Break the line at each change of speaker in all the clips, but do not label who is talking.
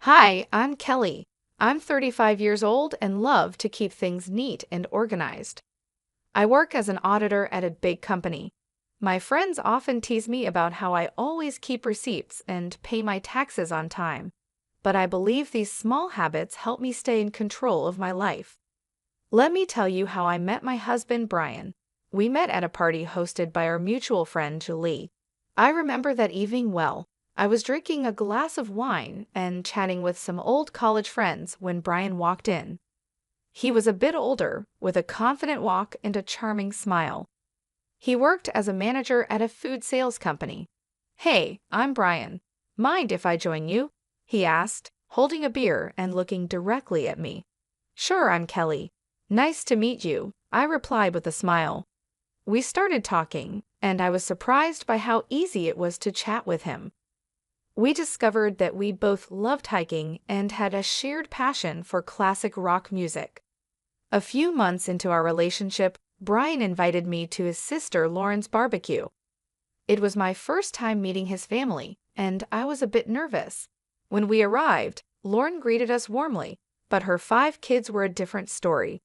Hi, I'm Kelly. I'm 35 years old and love to keep things neat and organized. I work as an auditor at a big company. My friends often tease me about how I always keep receipts and pay my taxes on time. But I believe these small habits help me stay in control of my life. Let me tell you how I met my husband, Brian. We met at a party hosted by our mutual friend, Julie. I remember that evening well. I was drinking a glass of wine and chatting with some old college friends when Brian walked in. He was a bit older, with a confident walk and a charming smile. He worked as a manager at a food sales company. "Hey, I'm Brian. Mind if I join you?" he asked, holding a beer and looking directly at me. "Sure, I'm Kelly. Nice to meet you," I replied with a smile. We started talking, and I was surprised by how easy it was to chat with him. We discovered that we both loved hiking and had a shared passion for classic rock music. A few months into our relationship, Brian invited me to his sister Lauren's barbecue. It was my first time meeting his family, and I was a bit nervous. When we arrived, Lauren greeted us warmly, but her 5 kids were a different story.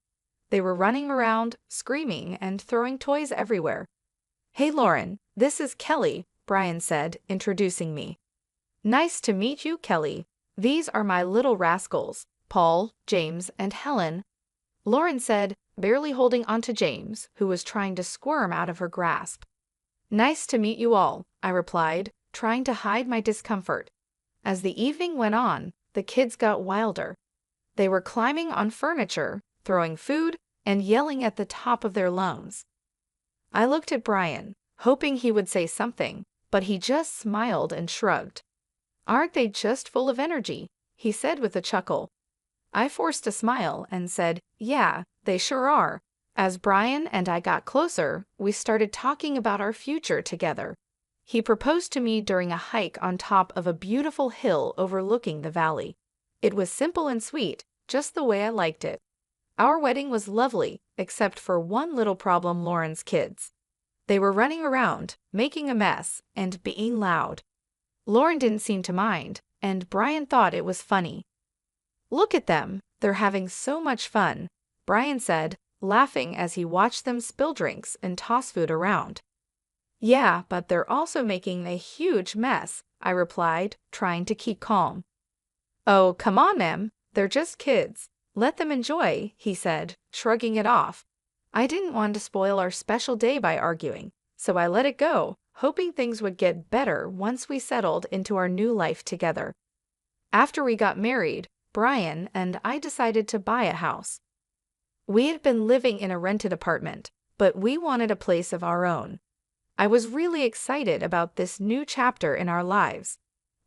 They were running around, screaming, and throwing toys everywhere. "Hey Lauren, this is Kelly," Brian said, introducing me. "Nice to meet you, Kelly. These are my little rascals, Paul, James, and Helen," Lauren said, barely holding onto James, who was trying to squirm out of her grasp. "Nice to meet you all," I replied, trying to hide my discomfort. As the evening went on, the kids got wilder. They were climbing on furniture, throwing food, and yelling at the top of their lungs. I looked at Brian, hoping he would say something, but he just smiled and shrugged. "Aren't they just full of energy?" he said with a chuckle. I forced a smile and said, "Yeah, they sure are." As Brian and I got closer, we started talking about our future together. He proposed to me during a hike on top of a beautiful hill overlooking the valley. It was simple and sweet, just the way I liked it. Our wedding was lovely, except for one little problem: Lauren's kids. They were running around, making a mess, and being loud. Lauren didn't seem to mind, and Brian thought it was funny. "Look at them, they're having so much fun," Brian said, laughing as he watched them spill drinks and toss food around. "Yeah, but they're also making a huge mess," I replied, trying to keep calm. "Oh, come on, Em, they're just kids. Let them enjoy," he said, shrugging it off. I didn't want to spoil our special day by arguing, so I let it go, hoping things would get better once we settled into our new life together. After we got married, Brian and I decided to buy a house. We had been living in a rented apartment, but we wanted a place of our own. I was really excited about this new chapter in our lives.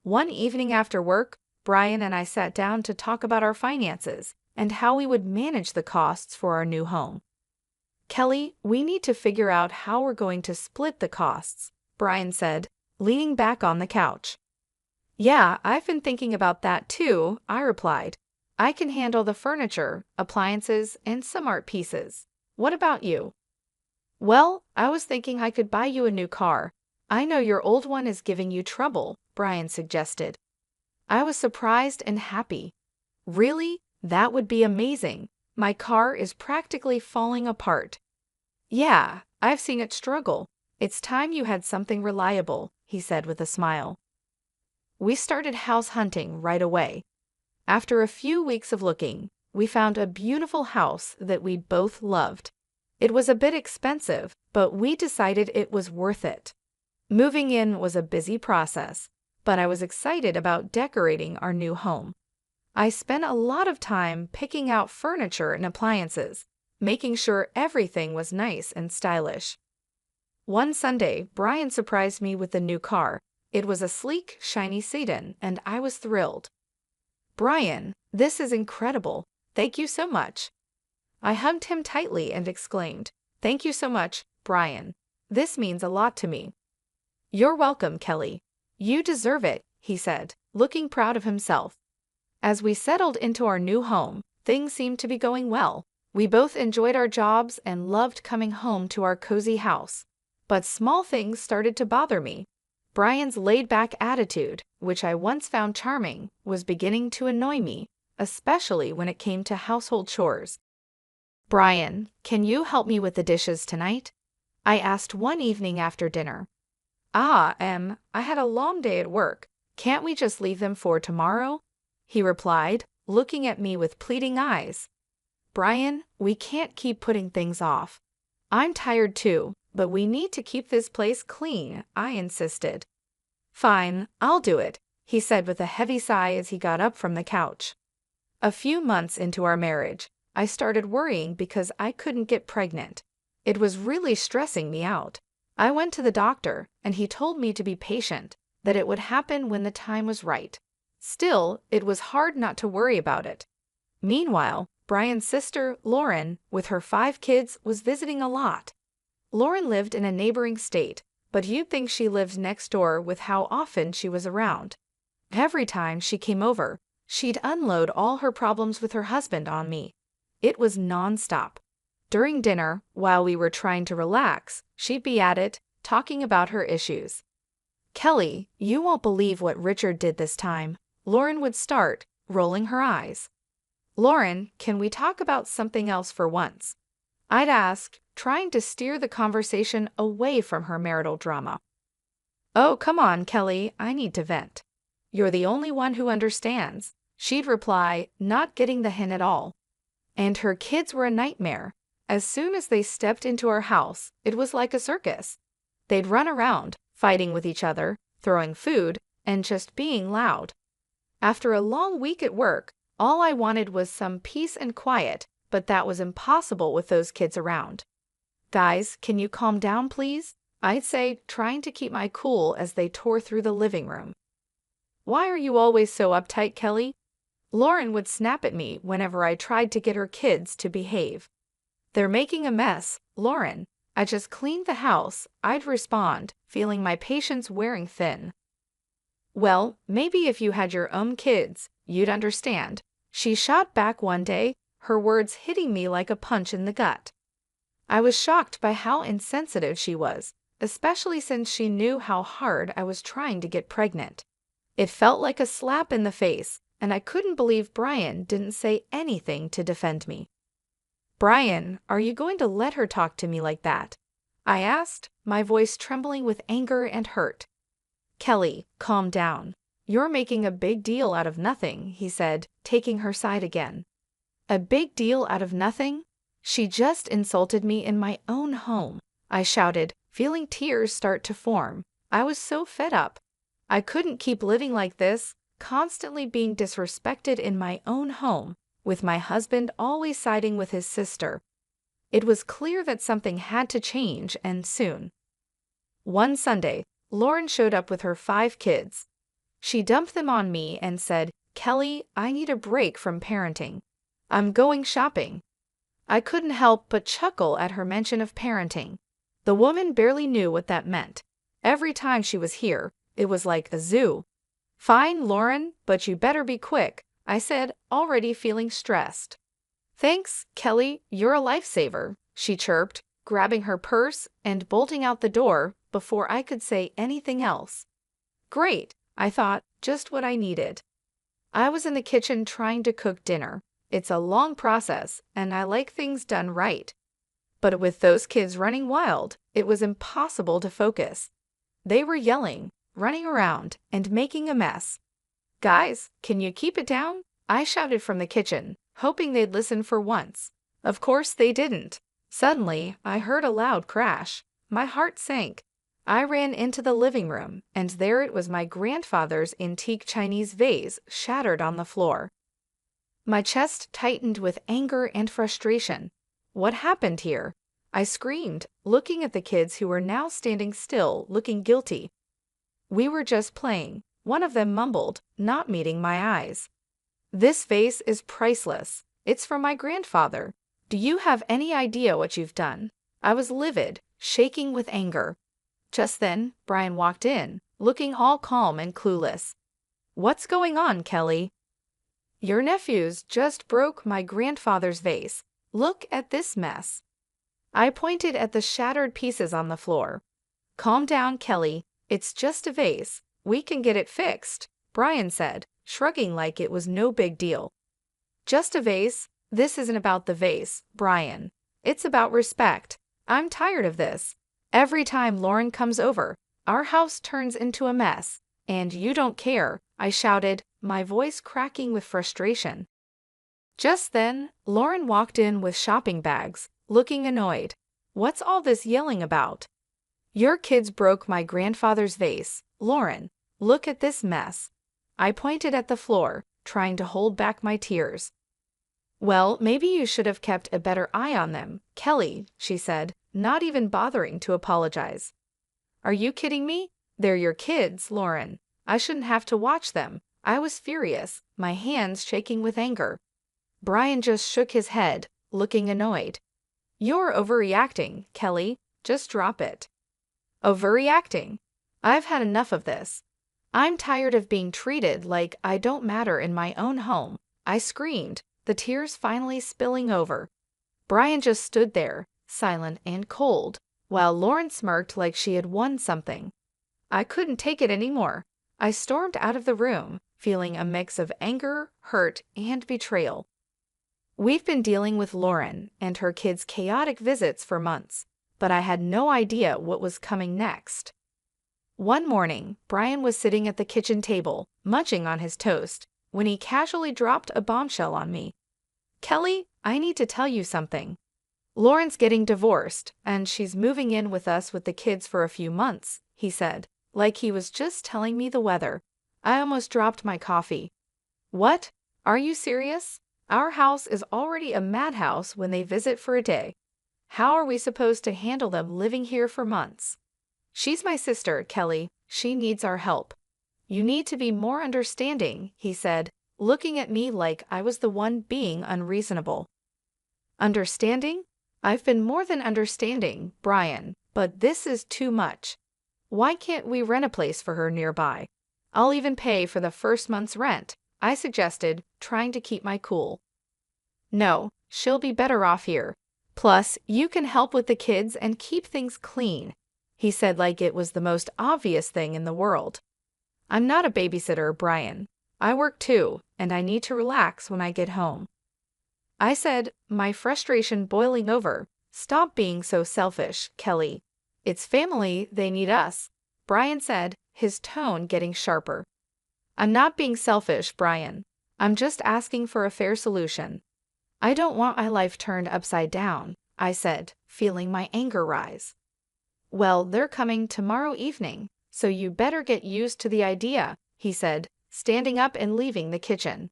One evening after work, Brian and I sat down to talk about our finances and how we would manage the costs for our new home. "Kelly, we need to figure out how we're going to split the costs," Brian said, leaning back on the couch. "Yeah, I've been thinking about that too," I replied. "I can handle the furniture, appliances, and some art pieces. What about you?" "Well, I was thinking I could buy you a new car. I know your old one is giving you trouble," Brian suggested. I was surprised and happy. "Really? That would be amazing. My car is practically falling apart." "Yeah, I've seen it struggle. It's time you had something reliable," he said with a smile. We started house hunting right away. After a few weeks of looking, we found a beautiful house that we both loved. It was a bit expensive, but we decided it was worth it. Moving in was a busy process, but I was excited about decorating our new home. I spent a lot of time picking out furniture and appliances, making sure everything was nice and stylish. One Sunday, Brian surprised me with a new car. It was a sleek, shiny sedan, and I was thrilled. "Brian, this is incredible. Thank you so much." I hugged him tightly and exclaimed, "Thank you so much, Brian. This means a lot to me." "You're welcome, Kelly. You deserve it," he said, looking proud of himself. As we settled into our new home, things seemed to be going well. We both enjoyed our jobs and loved coming home to our cozy house. But small things started to bother me. Brian's laid-back attitude, which I once found charming, was beginning to annoy me, especially when it came to household chores. "Brian, can you help me with the dishes tonight?" I asked one evening after dinner. I had a long day at work. Can't we just leave them for tomorrow?" he replied, looking at me with pleading eyes. "Brian, we can't keep putting things off. I'm tired too, but we need to keep this place clean," I insisted. "Fine, I'll do it," he said with a heavy sigh as he got up from the couch. A few months into our marriage, I started worrying because I couldn't get pregnant. It was really stressing me out. I went to the doctor, and he told me to be patient, that it would happen when the time was right. Still, it was hard not to worry about it. Meanwhile, Brian's sister, Lauren, with her 5 kids, was visiting a lot. Lauren lived in a neighboring state, but you'd think she lived next door with how often she was around. Every time she came over, she'd unload all her problems with her husband on me. It was nonstop. During dinner, while we were trying to relax, she'd be at it, talking about her issues. "Kelly, you won't believe what Richard did this time," Lauren would start, rolling her eyes. "Lauren, can we talk about something else for once?" I'd ask, trying to steer the conversation away from her marital drama. "Oh, come on, Kelly, I need to vent." "You're the only one who understands," she'd reply, not getting the hint at all. And her kids were a nightmare. As soon as they stepped into our house, it was like a circus. They'd run around, fighting with each other, throwing food, and just being loud. After a long week at work, all I wanted was some peace and quiet, but that was impossible with those kids around. "Guys, can you calm down, please?" I'd say, trying to keep my cool as they tore through the living room. "Why are you always so uptight, Kelly?" Lauren would snap at me whenever I tried to get her kids to behave. "They're making a mess, Lauren. I just cleaned the house," I'd respond, feeling my patience wearing thin. "Well, maybe if you had your own kids, you'd understand," she shot back one day, her words hitting me like a punch in the gut. I was shocked by how insensitive she was, especially since she knew how hard I was trying to get pregnant. It felt like a slap in the face, and I couldn't believe Brian didn't say anything to defend me. "Brian, are you going to let her talk to me like that?" I asked, my voice trembling with anger and hurt. "Kelly, calm down. You're making a big deal out of nothing," he said, taking her side again. "A big deal out of nothing? She just insulted me in my own home," I shouted, feeling tears start to form. I was so fed up. I couldn't keep living like this, constantly being disrespected in my own home, with my husband always siding with his sister. It was clear that something had to change, and soon. One Sunday, Lauren showed up with her 5 kids. She dumped them on me and said, "Kelly, I need a break from parenting. I'm going shopping." I couldn't help but chuckle at her mention of parenting. The woman barely knew what that meant. Every time she was here, it was like a zoo. "Fine, Lauren, but you better be quick," I said, already feeling stressed. "Thanks, Kelly, you're a lifesaver," she chirped, grabbing her purse and bolting out the door before I could say anything else. Great, I thought, just what I needed. I was in the kitchen trying to cook dinner. It's a long process, and I like things done right. But with those kids running wild, it was impossible to focus. They were yelling, running around, and making a mess. "Guys, can you keep it down?" I shouted from the kitchen, hoping they'd listen for once. Of course they didn't. Suddenly, I heard a loud crash. My heart sank. I ran into the living room, and there it was, my grandfather's antique Chinese vase shattered on the floor. My chest tightened with anger and frustration. What happened here? I screamed, looking at the kids who were now standing still, looking guilty. "We were just playing," one of them mumbled, not meeting my eyes. "This vase is priceless. It's from my grandfather. Do you have any idea what you've done?" I was livid, shaking with anger. Just then, Brian walked in, looking all calm and clueless. "What's going on, Kelly?" "Your nephews just broke my grandfather's vase. Look at this mess." I pointed at the shattered pieces on the floor. "Calm down, Kelly. It's just a vase. We can get it fixed, Brian said, shrugging like it was no big deal. Just a vase? This isn't about the vase, Brian. It's about respect. I'm tired of this. Every time Lauren comes over, our house turns into a mess. And you don't care, I shouted, my voice cracking with frustration. Just then, Lauren walked in with shopping bags, looking annoyed. What's all this yelling about? Your kids broke my grandfather's vase, Lauren. Look at this mess. I pointed at the floor, trying to hold back my tears. Well, maybe you should have kept a better eye on them, Kelly, she said, not even bothering to apologize. Are you kidding me? They're your kids, Lauren. I shouldn't have to watch them. I was furious, my hands shaking with anger. Brian just shook his head, looking annoyed. You're overreacting, Kelly. Just drop it. Overreacting? I've had enough of this. I'm tired of being treated like I don't matter in my own home, I screamed, the tears finally spilling over. Brian just stood there, silent and cold, while Lauren smirked like she had won something. I couldn't take it anymore. I stormed out of the room, feeling a mix of anger, hurt, and betrayal. We've been dealing with Lauren and her kids' chaotic visits for months, but I had no idea what was coming next. One morning, Brian was sitting at the kitchen table, munching on his toast, when he casually dropped a bombshell on me. Kelly, I need to tell you something. Lauren's getting divorced, and she's moving in with us with the kids for a few months, he said, like he was just telling me the weather. I almost dropped my coffee. What? Are you serious? Our house is already a madhouse when they visit for a day. How are we supposed to handle them living here for months? She's my sister, Kelly. She needs our help. You need to be more understanding, he said, looking at me like I was the one being unreasonable. Understanding? I've been more than understanding, Brian, but this is too much. Why can't we rent a place for her nearby? I'll even pay for the first month's rent, I suggested, trying to keep my cool. No, she'll be better off here. Plus, you can help with the kids and keep things clean, he said like it was the most obvious thing in the world. I'm not a babysitter, Brian. I work too, and I need to relax when I get home. I said, my frustration boiling over. Stop being so selfish, Kelly. It's family, they need us, Brian said, his tone getting sharper. I'm not being selfish, Brian. I'm just asking for a fair solution. I don't want my life turned upside down, I said, feeling my anger rise. Well, they're coming tomorrow evening, so you better get used to the idea, he said, standing up and leaving the kitchen.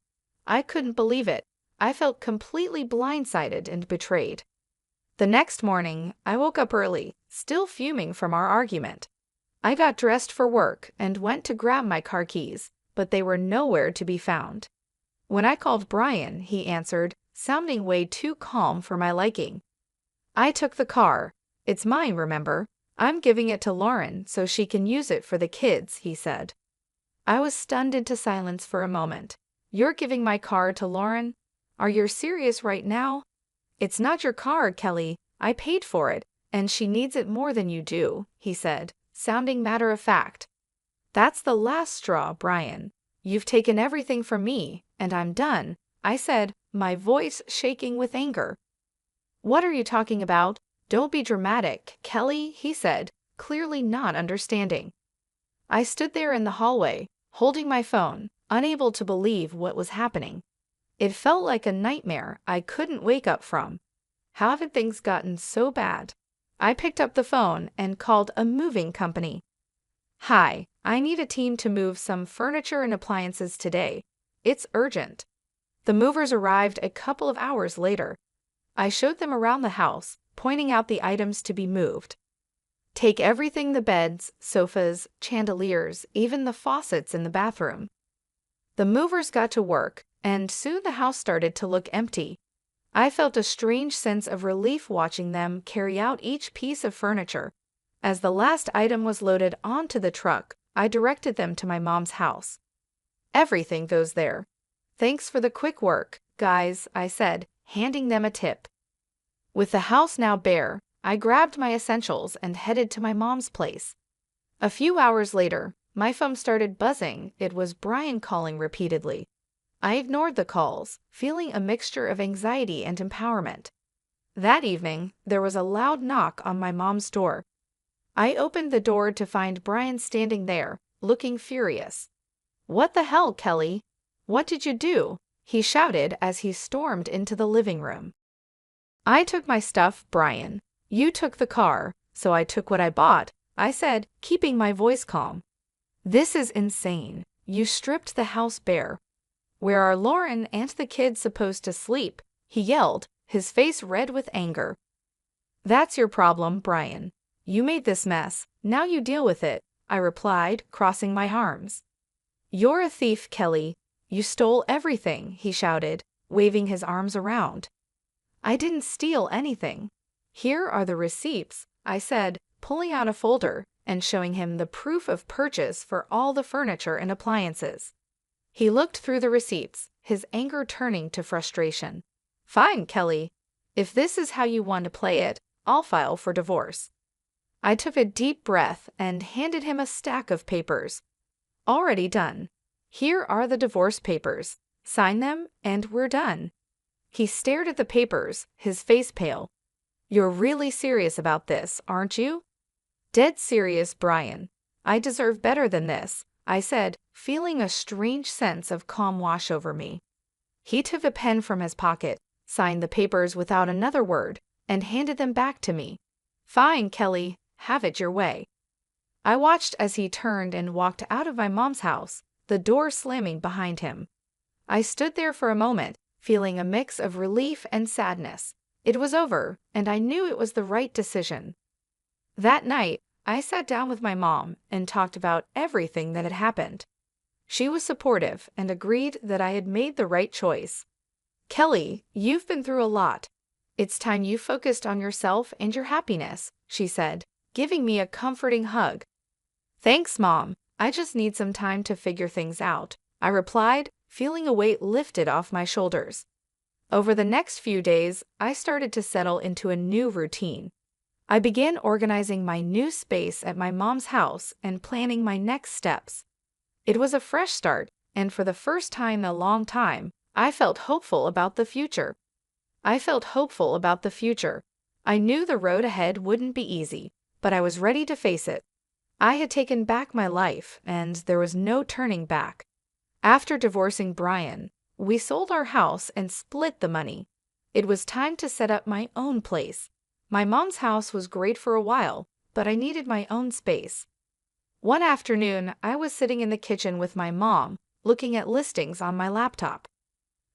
I couldn't believe it. I felt completely blindsided and betrayed. The next morning, I woke up early, still fuming from our argument. I got dressed for work and went to grab my car keys, but they were nowhere to be found. When I called Brian, he answered, sounding way too calm for my liking. I took the car. It's mine, remember? I'm giving it to Lauren so she can use it for the kids, he said. I was stunned into silence for a moment. You're giving my car to Lauren? Are you serious right now? It's not your car, Kelly. I paid for it, and she needs it more than you do, he said, sounding matter of fact. That's the last straw, Brian. You've taken everything from me, and I'm done, I said, my voice shaking with anger. What are you talking about? Don't be dramatic, Kelly, he said, clearly not understanding. I stood there in the hallway, holding my phone, unable to believe what was happening. It felt like a nightmare I couldn't wake up from. How had things gotten so bad? I picked up the phone and called a moving company. Hi, I need a team to move some furniture and appliances today. It's urgent. The movers arrived a couple of hours later. I showed them around the house, pointing out the items to be moved. Take everything, the beds, sofas, chandeliers, even the faucets in the bathroom. The movers got to work, and soon the house started to look empty. I felt a strange sense of relief watching them carry out each piece of furniture. As the last item was loaded onto the truck, I directed them to my mom's house. Everything goes there. Thanks for the quick work, guys, I said, handing them a tip. With the house now bare, I grabbed my essentials and headed to my mom's place. A few hours later, my phone started buzzing. It was Brian calling repeatedly. I ignored the calls, feeling a mixture of anxiety and empowerment. That evening, there was a loud knock on my mom's door. I opened the door to find Brian standing there, looking furious. "What the hell, Kelly? What did you do?" he shouted as he stormed into the living room. "I took my stuff, Brian. You took the car, so I took what I bought," I said, keeping my voice calm. "This is insane. You stripped the house bare. Where are Lauren and the kids supposed to sleep?" he yelled, his face red with anger. "That's your problem, Brian. You made this mess, now you deal with it," I replied, crossing my arms. "You're a thief, Kelly. You stole everything," he shouted, waving his arms around. "I didn't steal anything. Here are the receipts," I said, pulling out a folder and showing him the proof of purchase for all the furniture and appliances. He looked through the receipts, his anger turning to frustration. "Fine, Kelly. If this is how you want to play it, I'll file for divorce." I took a deep breath and handed him a stack of papers. "Already done. Here are the divorce papers. Sign them, and we're done." He stared at the papers, his face pale. "You're really serious about this, aren't you?" "Dead serious, Brian. I deserve better than this," I said, feeling a strange sense of calm wash over me. He took a pen from his pocket, signed the papers without another word, and handed them back to me. "Fine, Kelly. Have it your way." I watched as he turned and walked out of my mom's house, the door slamming behind him. I stood there for a moment, feeling a mix of relief and sadness. It was over, and I knew it was the right decision. That night, I sat down with my mom and talked about everything that had happened. She was supportive and agreed that I had made the right choice. "Kelly, you've been through a lot. It's time you focused on yourself and your happiness," she said, giving me a comforting hug. "Thanks, Mom. I just need some time to figure things out," I replied, feeling a weight lifted off my shoulders. Over the next few days, I started to settle into a new routine. I began organizing my new space at my mom's house and planning my next steps. It was a fresh start, and for the first time in a long time, I felt hopeful about the future. I knew the road ahead wouldn't be easy, but I was ready to face it. I had taken back my life, and there was no turning back. After divorcing Brian, we sold our house and split the money. It was time to set up my own place. My mom's house was great for a while, but I needed my own space. One afternoon, I was sitting in the kitchen with my mom, looking at listings on my laptop.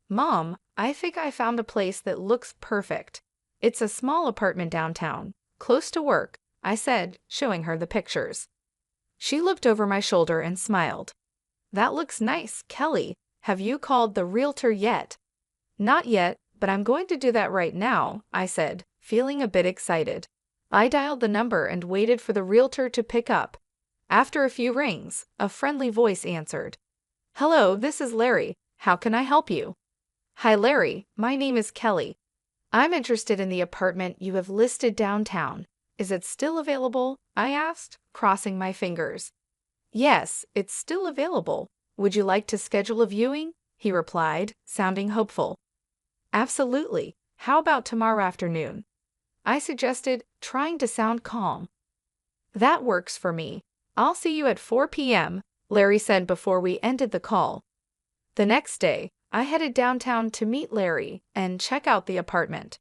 "Mom, I think I found a place that looks perfect. It's a small apartment downtown, close to work," I said, showing her the pictures. She looked over my shoulder and smiled. "That looks nice, Kelly. Have you called the realtor yet?" "Not yet, but I'm going to do that right now," I said, feeling a bit excited. I dialed the number and waited for the realtor to pick up. After a few rings, a friendly voice answered. "Hello, this is Larry. How can I help you?" "Hi, Larry. My name is Kelly. I'm interested in the apartment you have listed downtown. Is it still available?" I asked, crossing my fingers. "Yes, it's still available. Would you like to schedule a viewing?" he replied, sounding hopeful. "Absolutely. How about tomorrow afternoon?" I suggested, trying to sound calm. "That works for me. I'll see you at 4 p.m., Larry said before we ended the call. The next day, I headed downtown to meet Larry and check out the apartment.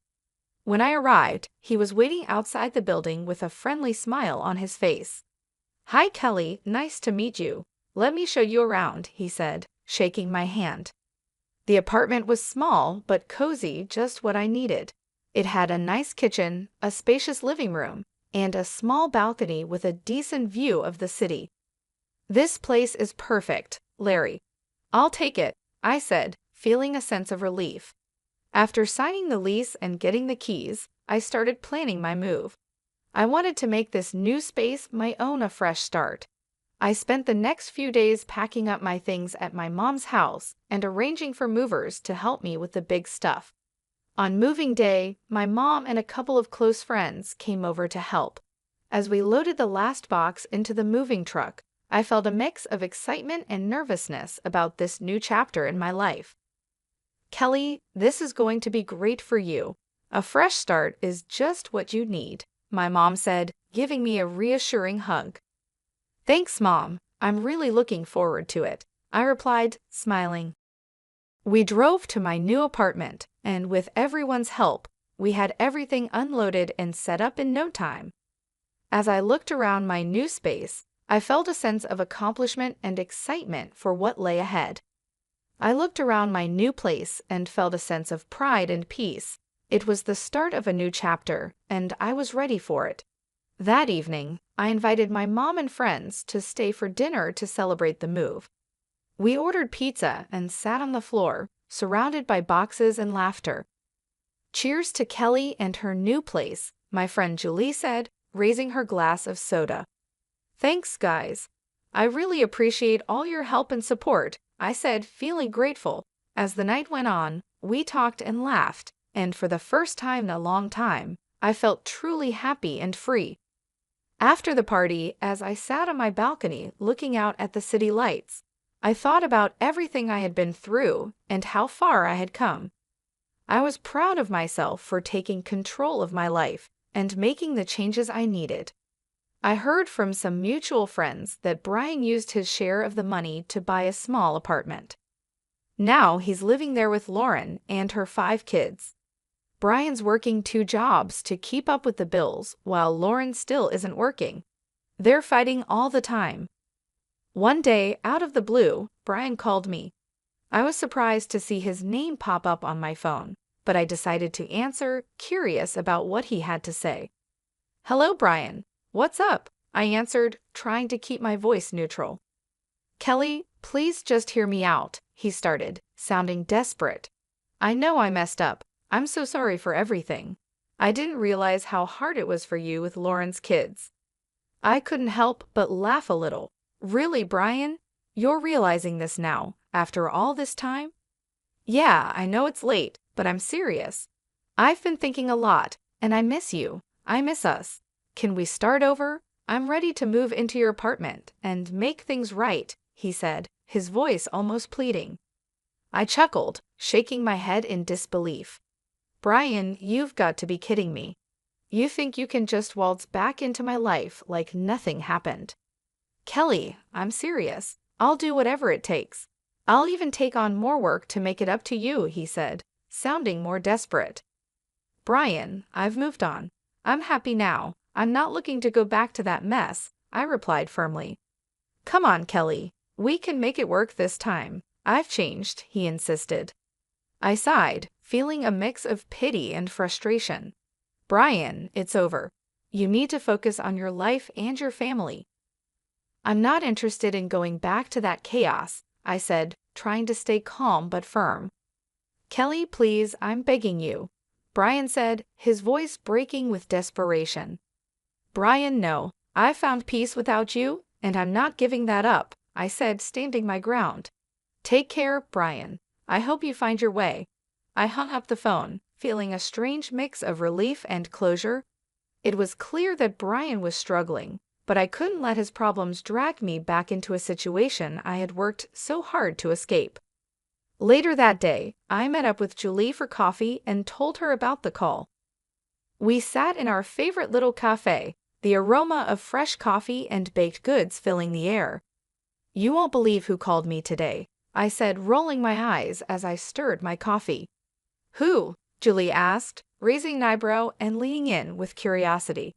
When I arrived, he was waiting outside the building with a friendly smile on his face. "Hi, Kelly. Nice to meet you. Let me show you around," he said, shaking my hand. The apartment was small but cozy, just what I needed. It had a nice kitchen, a spacious living room, and a small balcony with a decent view of the city. "This place is perfect, Larry. I'll take it," I said, feeling a sense of relief. After signing the lease and getting the keys, I started planning my move. I wanted to make this new space my own, a fresh start. I spent the next few days packing up my things at my mom's house and arranging for movers to help me with the big stuff. On moving day, my mom and a couple of close friends came over to help. As we loaded the last box into the moving truck, I felt a mix of excitement and nervousness about this new chapter in my life. "Kelly, this is going to be great for you. A fresh start is just what you need," my mom said, giving me a reassuring hug. "Thanks, Mom. I'm really looking forward to it," I replied, smiling. We drove to my new apartment, and with everyone's help, we had everything unloaded and set up in no time. As I looked around my new space, I felt a sense of accomplishment and excitement for what lay ahead. I looked around my new place and felt a sense of pride and peace. It was the start of a new chapter, and I was ready for it. That evening, I invited my mom and friends to stay for dinner to celebrate the move. We ordered pizza and sat on the floor, surrounded by boxes and laughter. "Cheers to Kelly and her new place," my friend Julie said, raising her glass of soda. "Thanks, guys. I really appreciate all your help and support," I said, feeling grateful. As the night went on, we talked and laughed, and for the first time in a long time, I felt truly happy and free. After the party, as I sat on my balcony looking out at the city lights, I thought about everything I had been through and how far I had come. I was proud of myself for taking control of my life and making the changes I needed. I heard from some mutual friends that Brian used his share of the money to buy a small apartment. Now he's living there with Lauren and her 5 kids. Brian's working 2 jobs to keep up with the bills while Lauren still isn't working. They're fighting all the time. One day, out of the blue, Brian called me. I was surprised to see his name pop up on my phone, but I decided to answer, curious about what he had to say. "Hello, Brian. What's up?" I answered, trying to keep my voice neutral. "Kelly, please just hear me out," he started, sounding desperate. "I know I messed up. I'm so sorry for everything. I didn't realize how hard it was for you with Lauren's kids." I couldn't help but laugh a little. "Really, Brian? You're realizing this now, after all this time?" "Yeah, I know it's late, but I'm serious. I've been thinking a lot, and I miss you. I miss us. Can we start over? I'm ready to move into your apartment and make things right," he said, his voice almost pleading. I chuckled, shaking my head in disbelief. "Brian, you've got to be kidding me. You think you can just waltz back into my life like nothing happened?" "Kelly, I'm serious. I'll do whatever it takes. I'll even take on more work to make it up to you," he said, sounding more desperate. "Brian, I've moved on. I'm happy now. I'm not looking to go back to that mess," I replied firmly. "Come on, Kelly. We can make it work this time. I've changed," he insisted. I sighed, feeling a mix of pity and frustration. "Brian, it's over. You need to focus on your life and your family." "I'm not interested in going back to that chaos," I said, trying to stay calm but firm. "Kelly, please, I'm begging you," Brian said, his voice breaking with desperation. "Brian, no. I found peace without you, and I'm not giving that up," I said, standing my ground. "Take care, Brian. I hope you find your way." I hung up the phone, feeling a strange mix of relief and closure. It was clear that Brian was struggling, but I couldn't let his problems drag me back into a situation I had worked so hard to escape. Later that day, I met up with Julie for coffee and told her about the call. We sat in our favorite little cafe, the aroma of fresh coffee and baked goods filling the air. "You won't believe who called me today," I said, rolling my eyes as I stirred my coffee. "Who?" Julie asked, raising an eyebrow and leaning in with curiosity.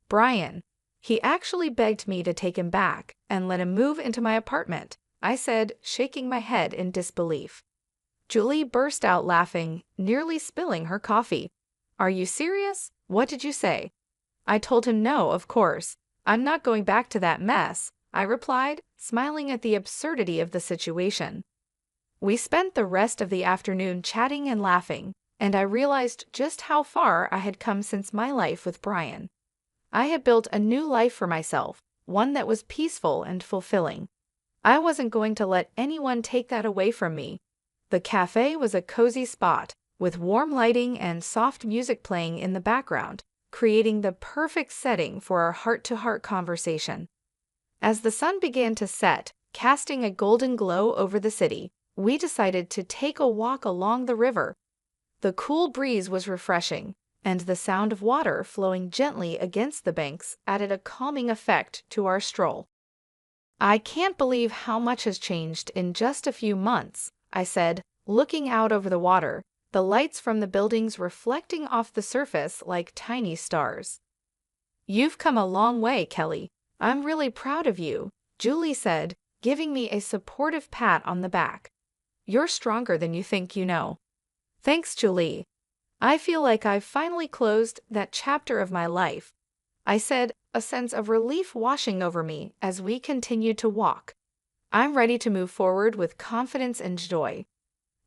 "Brian. He actually begged me to take him back and let him move into my apartment," I said, shaking my head in disbelief. Julie burst out laughing, nearly spilling her coffee. "Are you serious? What did you say?" I told him no, of course. "I'm not going back to that mess," I replied, smiling at the absurdity of the situation. We spent the rest of the afternoon chatting and laughing, and I realized just how far I had come since my life with Brian. I had built a new life for myself, one that was peaceful and fulfilling. I wasn't going to let anyone take that away from me. The cafe was a cozy spot, with warm lighting and soft music playing in the background, creating the perfect setting for our heart-to-heart conversation. As the sun began to set, casting a golden glow over the city, we decided to take a walk along the river. The cool breeze was refreshing, and the sound of water flowing gently against the banks added a calming effect to our stroll. "I can't believe how much has changed in just a few months," I said, looking out over the water, the lights from the buildings reflecting off the surface like tiny stars. "You've come a long way, Kelly. I'm really proud of you," Julie said, giving me a supportive pat on the back. "You're stronger than you think you know." "Thanks, Julie. I feel like I've finally closed that chapter of my life," I said, a sense of relief washing over me as we continued to walk. "I'm ready to move forward with confidence and joy."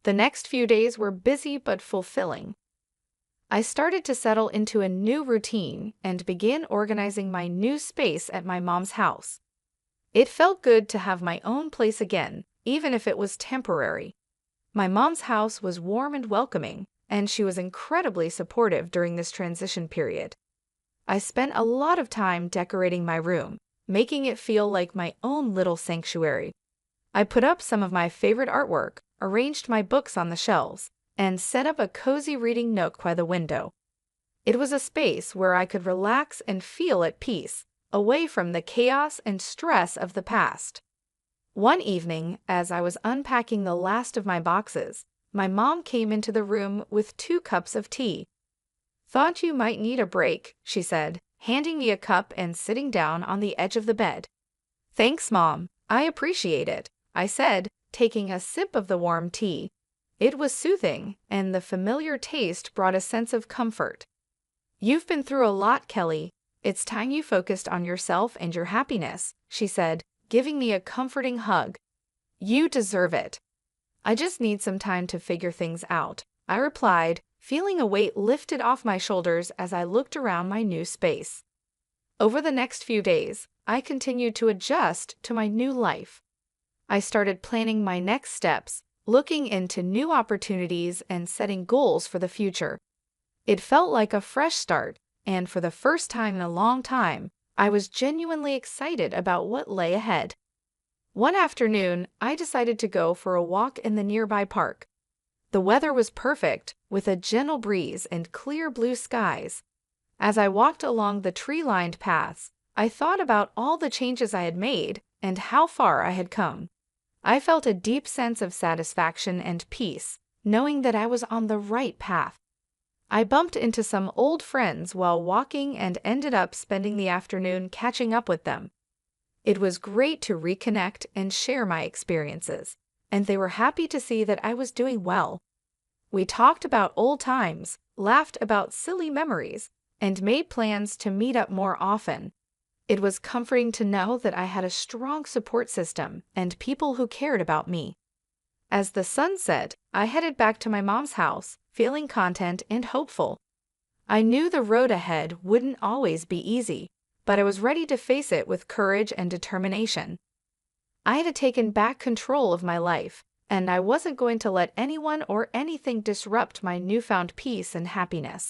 The next few days were busy but fulfilling. I started to settle into a new routine and began organizing my new space at my mom's house. It felt good to have my own place again, even if it was temporary. My mom's house was warm and welcoming, and she was incredibly supportive during this transition period. I spent a lot of time decorating my room, making it feel like my own little sanctuary. I put up some of my favorite artwork, arranged my books on the shelves, and set up a cozy reading nook by the window. It was a space where I could relax and feel at peace, away from the chaos and stress of the past. One evening, as I was unpacking the last of my boxes, my mom came into the room with 2 cups of tea. "Thought you might need a break," she said, handing me a cup and sitting down on the edge of the bed. "Thanks, Mom. I appreciate it," I said, taking a sip of the warm tea. It was soothing, and the familiar taste brought a sense of comfort. "You've been through a lot, Kelly. It's time you focused on yourself and your happiness," she said, giving me a comforting hug. "You deserve it." "I just need some time to figure things out," I replied, feeling a weight lifted off my shoulders as I looked around my new space. Over the next few days, I continued to adjust to my new life. I started planning my next steps, looking into new opportunities and setting goals for the future. It felt like a fresh start, and for the first time in a long time, I was genuinely excited about what lay ahead. One afternoon, I decided to go for a walk in the nearby park. The weather was perfect, with a gentle breeze and clear blue skies. As I walked along the tree-lined paths, I thought about all the changes I had made and how far I had come. I felt a deep sense of satisfaction and peace, knowing that I was on the right path. I bumped into some old friends while walking and ended up spending the afternoon catching up with them. It was great to reconnect and share my experiences, and they were happy to see that I was doing well. We talked about old times, laughed about silly memories, and made plans to meet up more often. It was comforting to know that I had a strong support system and people who cared about me. As the sun set, I headed back to my mom's house, feeling content and hopeful. I knew the road ahead wouldn't always be easy, but I was ready to face it with courage and determination. I had taken back control of my life, and I wasn't going to let anyone or anything disrupt my newfound peace and happiness.